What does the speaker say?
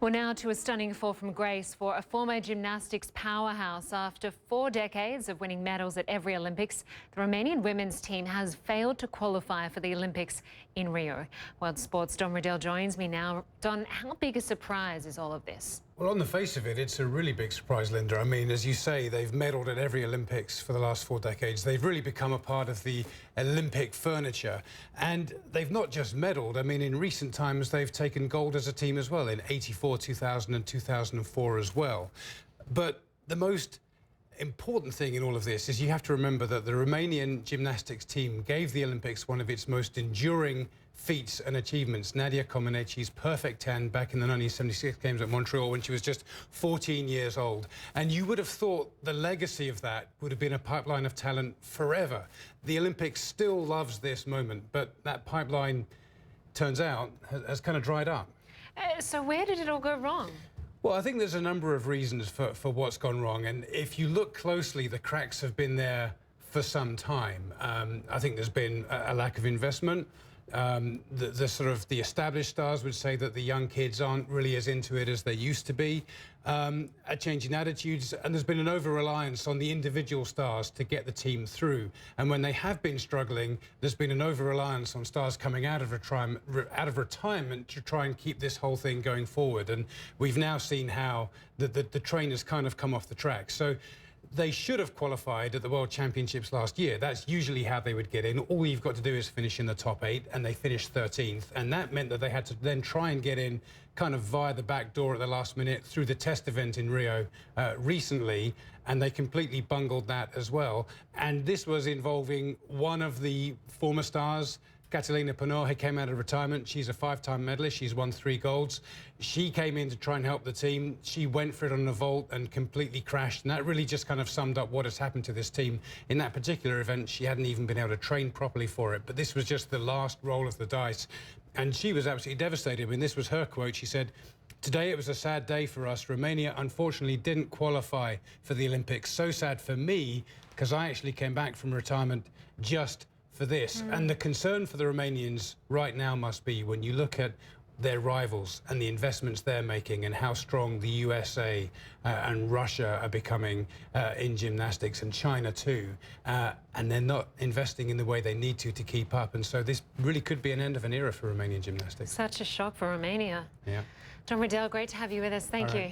Well, now to a stunning fall from grace for a former gymnastics powerhouse. After 4 decades of winning medals at every Olympics, the Romanian women's team has failed to qualify for the Olympics in Rio. World Sport's Don Riddell joins me now. Don, how big a surprise is all of this? Well, on the face of it, it's a really big surprise, Lynda. I mean, as you say, they've medalled at every Olympics for the last 4 decades. They've really become a part of the Olympic furniture. And they've not just medalled. I mean, in recent times, they've taken gold as a team as well, in '84, 2000 and 2004 as well. But the most important thing in all of this is you have to remember that the Romanian gymnastics team gave the Olympics one of its most enduring feats and achievements. Nadia Comaneci's perfect 10 back in the 1976 Games at Montreal when she was just 14 years old. And you would have thought the legacy of that would have been a pipeline of talent forever. The Olympics still loves this moment, but that pipeline, turns out, has kind of dried up. So where did it all go wrong? Well, I think there's a number of reasons for what's gone wrong. And if you look closely, the cracks have been there for some time. I think there's been a lack of investment. The established stars would say that the young kids aren't really as into it as they used to be. A change in attitudes, and there's been an over-reliance on the individual stars to get the team through. And when they have been struggling, there's been an over-reliance on stars coming out of retirement to try and keep this whole thing going forward. And we've now seen how the train has kind of come off the track. So they should have qualified at the World Championships last year. That's usually how they would get in. All you've got to do is finish in the top 8, and they finished 13th. And that meant that they had to then try and get in kind of via the back door at the last minute through the test event in Rio recently, and they completely bungled that as well. And this was involving one of the former stars, Catalina Panor, who came out of retirement. She's a 5-time medalist. She's won 3 golds. She came in to try and help the team. She went for it on a vault and completely crashed. And that really just kind of summed up what has happened to this team. In that particular event, she hadn't even been able to train properly for it. But this was just the last roll of the dice. And she was absolutely devastated. I mean, this was her quote. She said, "Today it was a sad day for us. Romania unfortunately didn't qualify for the Olympics. So sad for me, because I actually came back from retirement just for this." And the concern for the Romanians right now must be, when you look at their rivals and the investments they're making and how strong the USA and Russia are becoming in gymnastics, and China too, and they're not investing in the way they need to keep up. And so this really could be an end of an era for Romanian gymnastics. Such a shock for Romania. Yeah. Don Riddell, great to have you with us. Thank you.